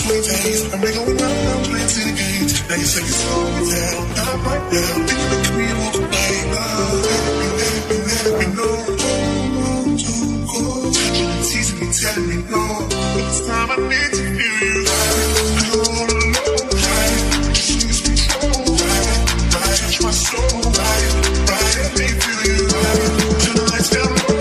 20 days. I'm been going around playing city games. Now you say you're slow down, not right now. Think you look at me and walk away. Let me know. To go. You've been teasing me, telling me no. But this time I need to feel you. I'm all alone. Just lose control. Touch my soul. Let me feel you. Turn the lights down low.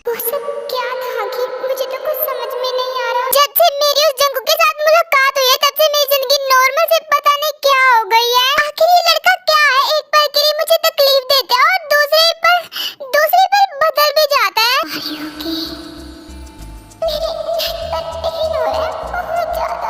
वो सब क्या था कि मुझे तो कुछ समझ में नहीं आ रहा। जब से मेरी उस जंगू के साथ मुलाकात हुई है तब से मेरी जिंदगी नॉर्मल से पता नहीं क्या हो गई है। आखिर ये लड़का क्या है, एक पल के लिए मुझे तकलीफ देता है और दूसरे पर बदल भी जाता है। मेरे पर पेन हो रहा है बहुत ज्यादा।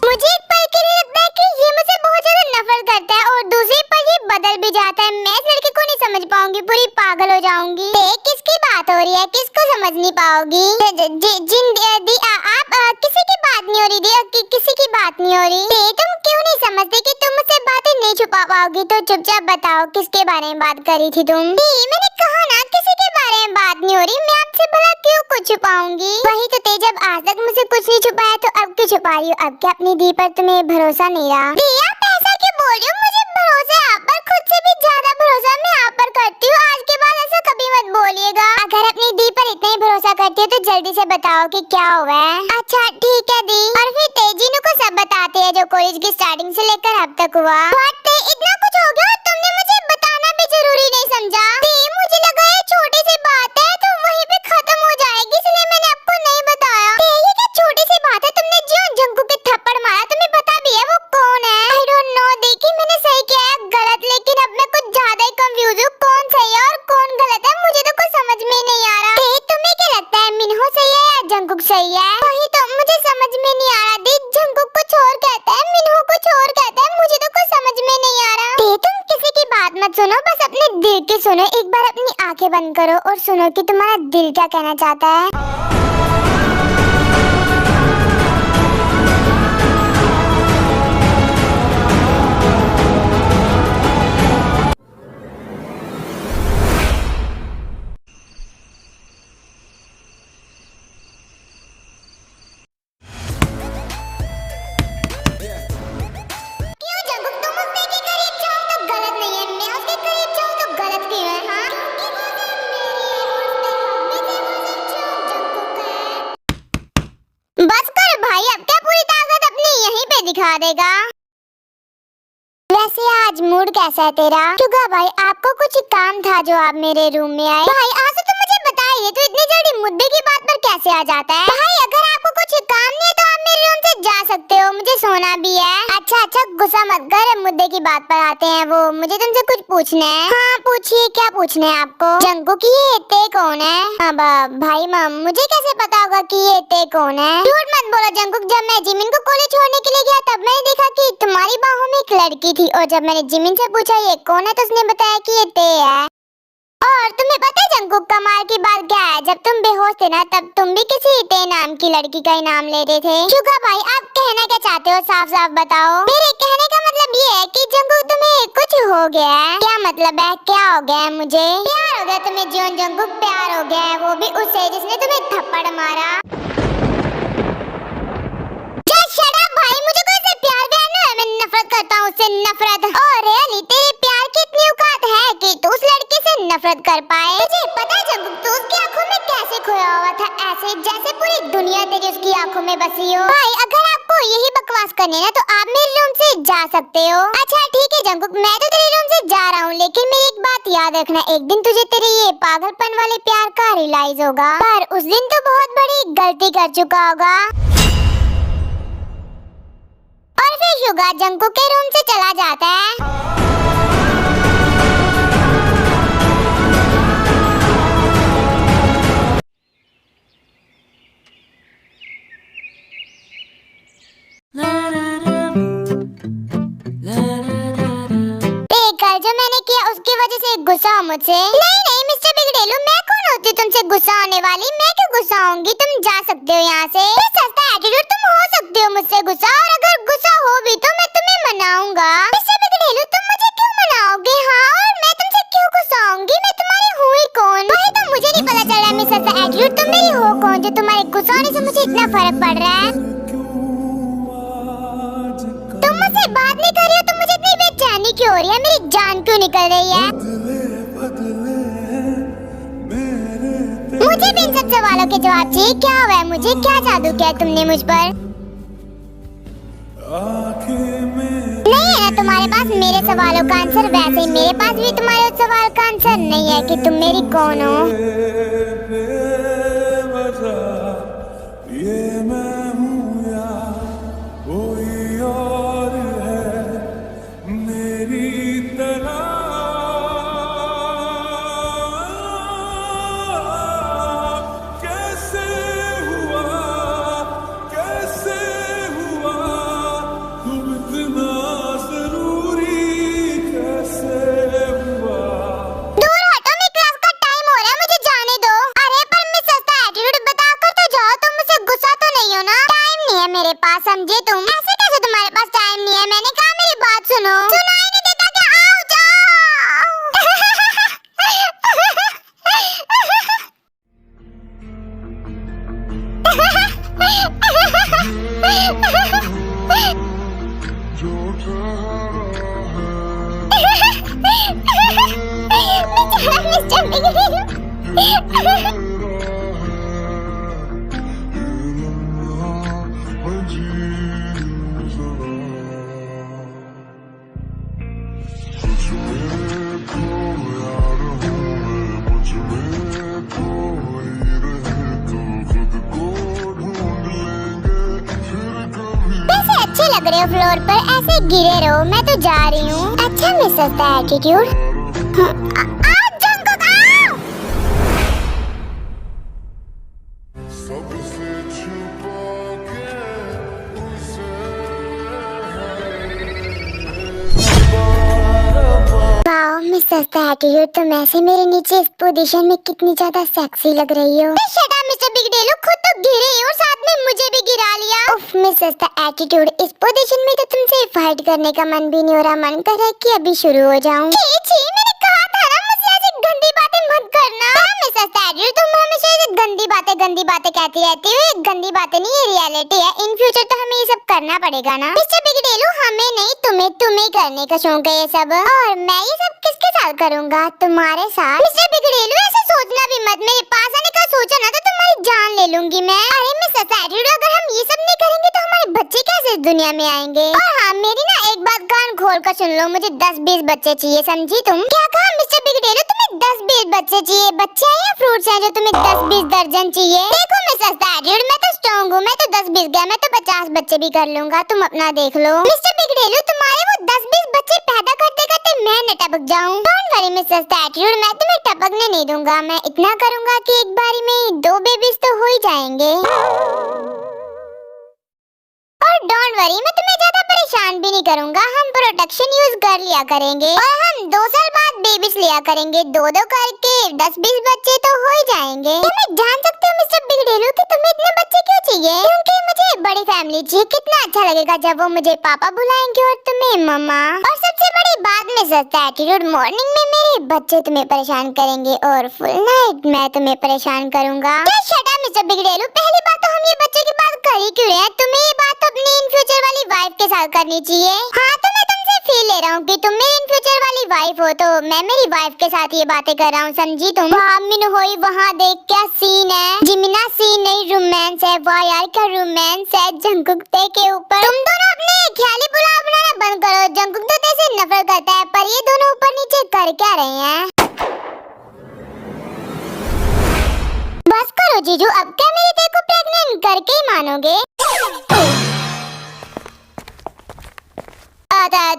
मुझे एक पल के लिए लगता है कि ये मुझसे बहुत ज्यादा नफरत करता है और दूसरे पल ये बदल भी जाता है। मैं इस लड़के को नहीं समझ पाऊंगी, पूरी पागल हो जाऊंगी। किसकी बात हो रही है, किसको समझ नहीं पाओगी? आप किसी की बात नहीं हो रही दी, किसी की बात नहीं हो रही। तुम क्यों नहीं समझते कि तुम मुझसे बातें नहीं छुपा पाओगी? तो चुपचाप बताओ किसके बारे में बात करी थी तुम? मैंने कहा ना किसी के बारे में बात नहीं हो रही। मैं आपसे भला क्यों कुछ छुपाऊंगी? वही तो जब आज तक मुझसे कुछ नहीं छुपाया तो अब क्यों छुपा रही हो? अब क्या अपनी दी पर तुम्हें भरोसा नहीं रहा? आप ऐसा क्यों बोल रही हो? मुझे भरोसा है आप पर, खुद से भी ज्यादा भरोसा मैं आप पर करती हूँ। आज के बाद ऐसा कभी मत बोलिएगा। अगर अपनी दी पर इतना ही भरोसा करती हो तो जल्दी से बताओ कि क्या हुआ है। अच्छा ठीक है दी। और फिर तेजीनू को सब बताते हैं जो कॉलेज की स्टार्टिंग से लेकर अब तक हुआ। इतना कुछ हो गया और तुमने मुझे बताना भी जरूरी नहीं समझा? मुझे लगा ये छोटी सी बात है तो वहीं पे खत्म हो जाएगी, इसलिए मैंने आपको नहीं बताया। ये क्या छोटी सी बात है? तुमने जो जंगू के थप्पड़ मारा तुम्हें पता भी है वो कौन है? I don't know. देखी मैंने सही किया है गलत, लेकिन अब मैं कुछ ज्यादा ही कंफ्यूज हूँ। कौन सही है और कौन गलत है मुझे तो कुछ समझ में नहीं आ रहा। तुम्हें क्या लगता है मिन्हो सही है या जंगुक सही है? वही तो मुझे समझ में नहीं आ रहा दी। जंगुक कुछ और कहता है, मिन्हो कुछ और कहता है, मुझे तो कुछ समझ में नहीं आ रहा। तुम किसी की बात मत सुनो, बस अपने दिल की सुनो। एक बार अपनी आंखें बंद करो और सुनो कि तुम्हारा दिल क्या कहना चाहता है। बस कर भाई, अब क्या पूरी ताकत अपनी यहीं पे दिखा देगा? वैसे आज मूड कैसा है तेरा? शुगा भाई आपको कुछ काम था जो आप मेरे रूम में आए? भाई आज तो मुझे बताइए, तो इतनी जल्दी मुद्दे की बात पर कैसे आ जाता है? भाई अगर आपको कुछ काम नहीं है तो आप मेरे रूम से जा सकते हो, मुझे सोना भी है। अच्छा गुस्सा मत कर, मुद्दे की बात पर आते हैं। वो मुझे तुमसे कुछ पूछना है। हाँ पूछिए, क्या पूछना है आपको? जंगू की ये ते कौन है? अब भाई मुझे कैसे पता होगा कि ये ते कौन है? झूठ मत बोलो जंगू। जब मैं जिमिन को कॉलेज छोड़ने के लिए गया तब मैंने देखा कि तुम्हारी बाहों में एक लड़की थी और जब मैंने जिमिन से पूछा ये कौन है तो उसने बताया कि ये ते है। और तुम्हें पता है जंगू कमाल की बात क्या है? जब तुम बेहोश थे ना तब तुम भी किसी ते नाम की लड़की का ही नाम ले रहे थे। शुगा भाई आप कहना क्या चाहते हो, साफ साफ बताओ। मेरे कहने का मतलब ये है कि जंगू तुम्हें कुछ हो गया है। क्या मतलब है, क्या हो गया है? मुझे प्यार हो गया तुम्हें जियोन जंगू, प्यार हो गया है, वो भी उससे जिसने तुम्हें थप्पड़ मारा। भाई मुझे कोई से प्यार नहीं है, मैं नफरत करता हूँ उससे, नफरत। और रियली तेरे प्यार की इतनी औकात है कि तू उस लड़के से नफरत कर पाए? तुझे पता है जंगू तू उसकी आंखों में कैसे खोया हुआ था, ऐसे जैसे पूरी दुनिया तेरी उसकी आंखों में बसी हो। भाई अगर आपको यही बकवास करनी है तो आप मेरे रूम से जा सकते हो। अच्छा ठीक है जंगू, मैं तो तेरे रूम से जा रहा हूँ, लेकिन मेरी एक बात याद रखना, एक दिन तुझे तेरे ये पागलपन वाले प्यार का रियलाइज होगा, पर उस दिन तो बहुत बड़ी गलती कर चुका होगा। और फिर शुगा जंगू के रूम से चला जाता है। कल जो मैंने किया उसकी वजह से गुस्सा हो मुझसे? नहीं मिस्टर बिगड़ेलू, मैं कौन होती तुमसे गुस्सा होने वाली? मैं क्यों गुस्सा होऊंगी? तुम जा सकते हो यहाँ से। सस्ता एटीट्यूड, तुम हो सकते हो मुझसे गुस्सा, और अगर गुस्सा से मुझे इतना फर्क पड़ रहा है? तुम मुझसे बात नहीं कर रही हो तो मुझे इतनी बेचैनी क्यों हो रही है? मेरी जान क्यों निकल रही है? मुझे भी इन सब सवालों के जवाब चाहिए। क्या हुआ है मुझे? क्या जादू किया है तुमने मुझ पर? नहीं है ना तुम्हारे पास मेरे सवालों का आंसर? वैसे ही मेरे पास भी तुम्हारे सवाल का आंसर नहीं है कि तुम मेरी कौन हो। ये मैं हूँ या कोई और है मेरी तरह। कैसे हुआ तुम इतना जरूरी कैसे हुआ। दूर हटो, मेरी क्लास का टाइम हो रहा है, मुझे जाने दो। अरे पर मैं सस्ता एटीट्यूड बताकर तो जाओ, तुम मुझसे गुस्सा तो नहीं हो ना? टाइम नहीं है मेरे पास, समझे तुम? ऐसे कैसे तुम्हारे पास टाइम नहीं है? मैंने कहा मेरी बात सुनो। सुनाई नहीं देता क्या? आओ जो मिस्टर बिगड़ेलू। वैसे अच्छे लग रहे हो फ्लोर पर, ऐसे गिरे रहो, मैं तो जा रही हूँ। अच्छा मिसेस द एटीट्यूड। आओ जंगकुक आओ। सबसे छुपा के उसे वाओ मिसेस द एटीट्यूड, तुम ऐसे मेरे नीचे इस पोजीशन में कितनी ज्यादा सेक्सी लग रही हो। शट अप मिस्टर बिगड़ेलू, खुद तो गिरे ही और साथ में मुझे भी गिरा लिया। उफ मिसेस द एटीट्यूड, इस पोजीशन में तो तुमसे फाइट करने का मन भी नहीं हो रहा। मन कर रहा है कि अभी शुरू हो जाऊं। छी छी, मैंने कहा था ना मुझसे ऐसी गंदी बातें मत करना। मिसेस द एटीट्यूड, तुम हमेशा ये गंदी बातें कहती रहती हो। ये गंदी बातें नहीं, ये रियलिटी है। इन फ्यूचर तो हमें ये सब करना पड़ेगा ना। मिस्टर बिगड़ेलू, हमें नहीं, तुम्हें करने का शौक है ये सब। और मैं ये सब किसके साथ करूंगा? तुम्हारे साथ। मिस्टर बिगड़ेलू, ऐसे सोचना भी मत। मेरे पास आने का सोचा ना तो तुम्हारी जान ले लूंगी मैं। अरे मिसेस एटीट्यूड, अगर हम ये सब नहीं करेंगे तो हमारे बच्चे कैसे इस दुनिया में आएंगे? और हाँ, मेरी ना एक बात कान खोल कर सुन लो, मुझे 10-20 बच्चे चाहिए, समझी तुम? क्या कहा मिस्टर बिगड़ेलू? तुम्हें 10-20 बच्चे चाहिए? बच्चे हैं या फ्रूट्स हैं जो तुम्हें 10-20 दर्जन चाहिए? देखो मिसेस एटीट्यूड, मैं तो स्ट्रॉन्ग हूँ। मैं तो 10-20 गया, मैं तो 50 बच्चे भी कर लूंगा। तुम अपना देख लो। मिस्टर बिगड़ेलू, तुम्हारे वो 10-20 बच्चे पैदा करते करते मैं न टपक जाऊं। डोंट वरी मिसेस एटीट्यूड, मैं तुम्हें टपकने नहीं दूंगा। मैं इतना करूंगा कि एक बारी में 2 बेबीज तो हो ही जाएंगे। और डोंट वरी, मैं तुम्हें ज्यादा परेशान भी नहीं करूंगा। हम प्रोटेक्शन यूज कर लिया करेंगे और हम 2 साल बाद बेबीज लिया करेंगे। 2-2 करके 10-20 बच्चे तो हो ही जाएंगे। क्या मैं जान सकती हूँ मिस्टर बिगड़ेलू कि तुम्हें इतने बच्चे क्यों चाहिए? क्योंकि मुझे बड़ी फैमिली चाहिए। कितना अच्छा लगेगा जब वो मुझे पापा बुलाएंगे और तुम्हें मम्मा। और सबसे बड़ी बात मिसेस एटीट्यूड, मॉर्निंग में मेरे बच्चे तुम्हें परेशान करेंगे और फुल नाइट मैं तुम्हें परेशान करूंगा। शट अप मिस्टर बिगड़ेलू, पहली बात तो हम ये बच्चे की बात कर ही क्यों रहे हैं? तुम्हें ये बात तो अपनी इन फ्यूचर वाली वाइफ के साथ करनी चाहिए। हाँ, तो मैं तुमसे फील ले रहा हूँ कि तुम मेरी इन फ्यूचर वाली वाइफ हो, तो मैं मेरी वाइफ के साथ ये बातें कर रहा हूँ, समझी तुम? मिन होई वहाँ देख क्या सीन है। जिमिना सीन नहीं, रोमांस है। वाह यार क्या रोमांस है जंगकुक के ऊपर। तुम दोनों अपने ख्याली पुलाव बनाना बंद करो। जंगकुक तो तेरे से नफरत करता है, पर ये दोनों ऊपर नीचे कर क्या रहे हैं? बस करो जीजू, अब क्या मेरे तेरे को प्रेग्नेंट करके ही मानोगे?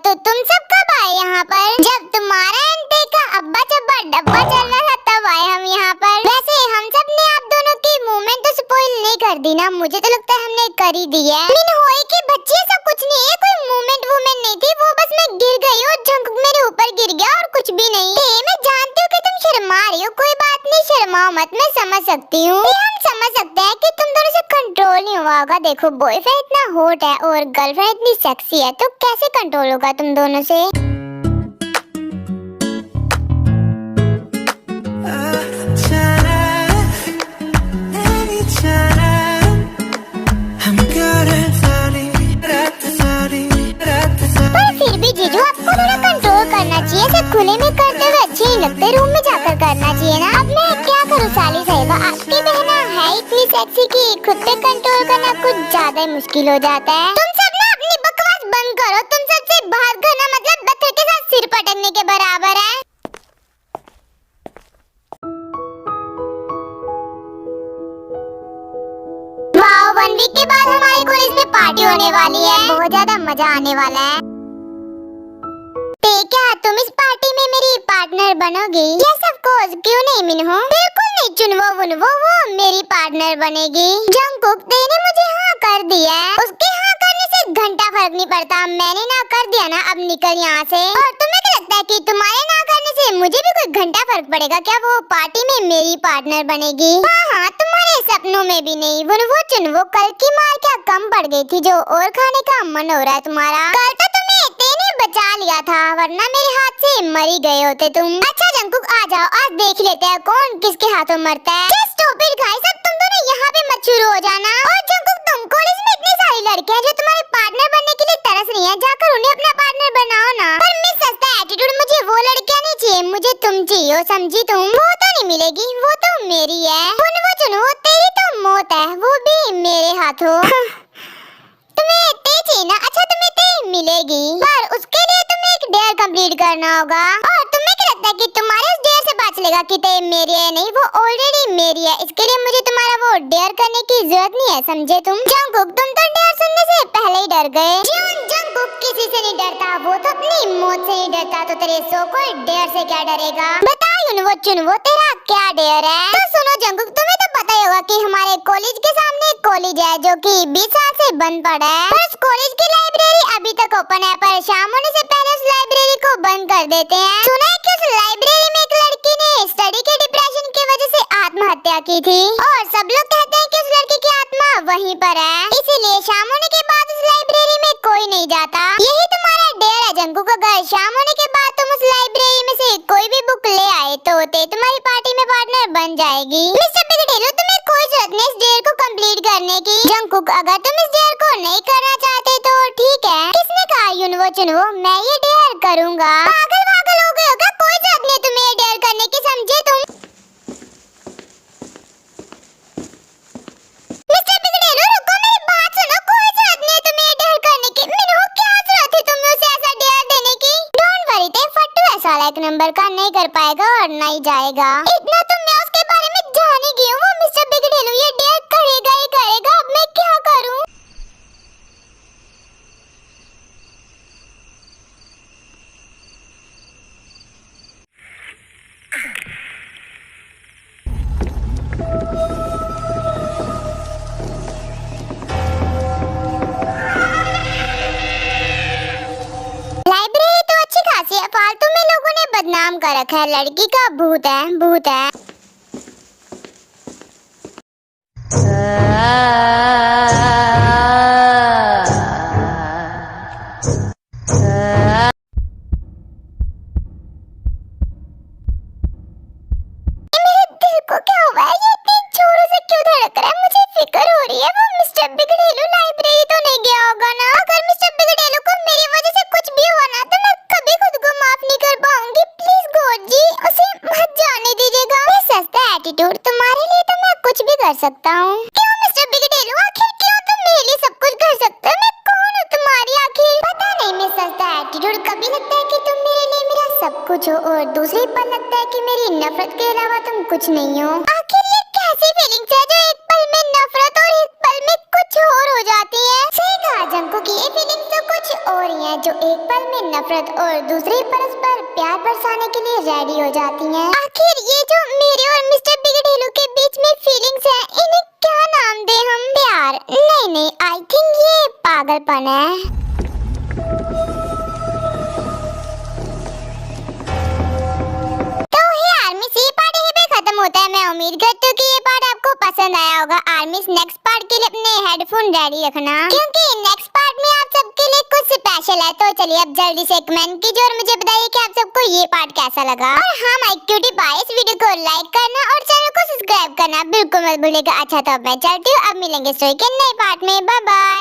तो तुम सब कब आए यहाँ पर? जब तुम्हारा एंटे का अब्बा चब्बा डब्बा चल रहा था तब आए हम यहाँ पर। वैसे हम सब ने आप दोनों की मूवमेंट तो स्पॉइल नहीं कर दी ना? मुझे तो लगता है हमने कर ही दी है। मिन होई की बच्ची ऐसा कुछ नहीं है, कोई मूवमेंट नहीं थी। वो बस मैं गिर गई और जंगकुक मेरे ऊपर गिर गया और कुछ भी नहीं। मैं जानती हूँ कि तुम शर्मा रही हो, कोई बात नहीं, शर्माओ मत, मैं समझ सकती हूँ। हम समझ सकते हैं कि तुम दोनों से कंट्रोल नहीं हुआ होगा। देखो बॉयफ्रेंड इतना हॉट है और गर्लफ्रेंड इतनी सेक्सी है, तो कैसे कंट्रोल होगा तुम दोनों से? खुद पे कंट्रोल करना कुछ ज्यादा ही मुश्किल हो जाता है। तुम सब ना अपनी बकवास बंद करो। तुम सबसे बात करना मतलब पत्थर के साथ सिर पटकने के बराबर है। वाओ, 1 वीक के बाद हमारे कॉलेज में पार्टी होने वाली है। बहुत ज्यादा मजा आने वाला है। ते क्या तुम इस पार्टी में मेरी पार्टनर बनोगी? यस ऑफ कोर्स, क्यों नहीं मिनहो? बिल्कुल नहीं चुनवो वुनवो, वो मेरी पार्टनर बनेगी। जंगकुक ने मुझे हाँ कर दिया है। उसके हाँ करने से घंटा फर्क नहीं पड़ता। मैंने ना कर दिया ना, अब निकल यहाँ से। और तुम्हें क्या लगता है कि तुम्हारे ना करने से मुझे भी कोई घंटा फर्क पड़ेगा क्या? वो पार्टी में मेरी पार्टनर बनेगी। हाँ, तुम्हारे सपनों में भी नहीं। वुनवो चुनवो, कल की मार क्या कम पड़ गई थी जो और खाने का मन हो रहा है तुम्हारा? कल तो तुम्हें तेने बचा लिया था, वरना मेरे हाथ से मर ही गए होते तुम। अच्छा जंगकुक आ जाओ, आज देख लेते हैं कौन किसके हाथों मरता है। क्या स्टूपिड गाइस, अब तुम दोनों यहाँ पे मत शुरू हो जाना। और जंगकुक, तुम कॉलेज में इतनी सारी लड़कियां जो तुम्हारे पार्टनर बनने के लिए तरस रही हैं, जाकर उन्हें अपना पार्टनर बनाओ ना। पर मिस सस्ता एटीट्यूड, मुझे वो लड़कियां नहीं चाहिए, मुझे तुम चाहिए, समझी तुम? वो तो नहीं मिलेगी, वो तो मेरी है। वो चुनो, तेरी तो मौत है, वो भी मेरे हाथों। तुम्हें ते चाहिए ना? अच्छा तुम्हें ते मिलेगी, पर उसके लिए तुम्हें एक डेयर कंप्लीट करना होगा। और तुम्हें क्या लगता है कि तुम्हारे उस डेयर से पता चलेगा कि ते मेरी है? नहीं, वो ऑलरेडी मेरी है। इसके लिए मुझे तुम्हारा वो डेयर करने की जरूरत नहीं है, समझे तुम? जंगकुक, तुम तो डेयर सुनने से पहले ही डर गए। जंगकुक किसी से नहीं डरता, वो तो अपनी मौत से नहीं डरता, तो तेरे सो कोई डेयर से क्या डरेगा? बता वो चुनवो, तेरा क्या डेयर है? तो सुनो जंगकुक, तुम्हें तो पता ही होगा कि हमारे कॉलेज के सामने एक कॉलेज है जो कि 20 साल से बंद पड़ा है। पर उस कॉलेज की लाइब्रेरी अभी तक ओपन है, पर शाम होने से पहले उस लाइब्रेरी को बंद कर देते हैं। सुना है कि उस लाइब्रेरी में एक लड़की ने स्टडी के डिप्रेशन की वजह से आत्महत्या की थी, और सब लोग कहते हैं कि उस लड़की की आत्मा वहीं पर है। इसीलिए शाम होने के बाद उस लाइब्रेरी में कोई नहीं जाता। यही तुम्हारा डेयर है जंगकुक। अगर शाम होने के बाद तुम उस लाइब्रेरी में से कोई भी बुक ले आए तो ते तुम्हारी पार्टी में पार्टनर बन जाएगी। मिस्टर बिगडेलो, तुम्हें कोई जरूरत नहीं इस डेयर को कंप्लीट करने की। जंगकुक, अगर तुम इस डेयर को नहीं करना चाहते तो ठीक है। किसने कहा युनवो चुनवो मैं ये डेयर करूंगा? पागल पागल हो गए हो क्या? कोई जरूरत नहीं तुम्हें ये डेयर करने की, समझे तुम? मिस्टर बिगडेलो रुको, मेरी बात सुनो। कोई जरूरत नहीं तुम्हें ये डेयर करने की। मिनहो, क्या जरूरत है तुम्हें उसे ऐसा डेयर देने की? डोंट वरी, ते फट्टू है साला, एक नंबर का, नहीं कर पाएगा और नहीं जाएगा। इतना तो मैं उसके बारे में जान ही गई हूँ। वो मिस्टर बिगडेलो ये डेयर करेगा ही करेगा। अब मैं क्या करूँ? लाइब्रेरी तो अच्छी खासी है, फालतू में लोगों ने बदनाम कर रखा है। लड़की का भूत है, भूत है। मेरे दिल को क्या हुआ है? ये इतने जोरों से क्यों धड़क रहा है? मुझे फिक्र हो रही है। वो मिस्टर बिगडेलो लाइब्रेरी तो नहीं गया होगा ना? अगर मिस्टर बिगडेलो को मेरी वजह से कुछ भी हुआ ना तो मैं कभी खुद को माफ नहीं कर पाऊंगी। प्लीज गॉड जी, उसे मत जाने दीजिएगा। मैं सस्ता एटीट्यूड, तुम्हारे लिए तो मैं कुछ भी कर सकता हूँ। क्यों मिस्टर बिगडेलो, आखिर क्यों तुम मेरे लिए सब कुछ कर सकते हो? मैं कौन हूँ तुम्हारी आखिर? पता नहीं, मैं सस्ता एटीट्यूड, कभी लगता है कि तुम मेरे लिए मेरा सब कुछ हो, और दूसरी पल लगता है कि मेरी नफरत के अलावा तुम कुछ नहीं हो। आखिर ये कैसी फीलिंग्स है जो एक पल में नफरत और एक पल में कुछ और हो जाती है? सही कहा जंगकुक, ये फीलिंग्स तो कुछ और ही हैं जो एक पल में नफरत और दूसरे पल पर प्यार बरसाने के लिए रेडी हो जाती हैं। आखिर ये जो मेरे और मिस्टर बिगडेलो के बीच में फीलिंग्स हैं, इन्हें क्या नाम दें हम? प्यार? नहीं, आई थिंक ये पागलपन है। होता है। मैं उम्मीद करती हूँ कि ये पार्ट आपको पसंद आया होगा। आर्मी नेक्स्ट पार्ट के लिए अपने हेडफोन रेडी रखना, क्योंकि नेक्स्ट पार्ट में आप सबके लिए कुछ स्पेशल है। तो चलिए अब जल्दी से कमेंट कीजिए और मुझे बताइए कि आप सबको ये पार्ट कैसा लगा। और हाँ, माय क्यूटी पाई, इस वीडियो को लाइक करना और चैनल को सब्सक्राइब करना बिल्कुल मत भूलिएगा। अच्छा तो अब मैं चलती हूँ, अब मिलेंगे स्टोरी के नए पार्ट में। Bye bye.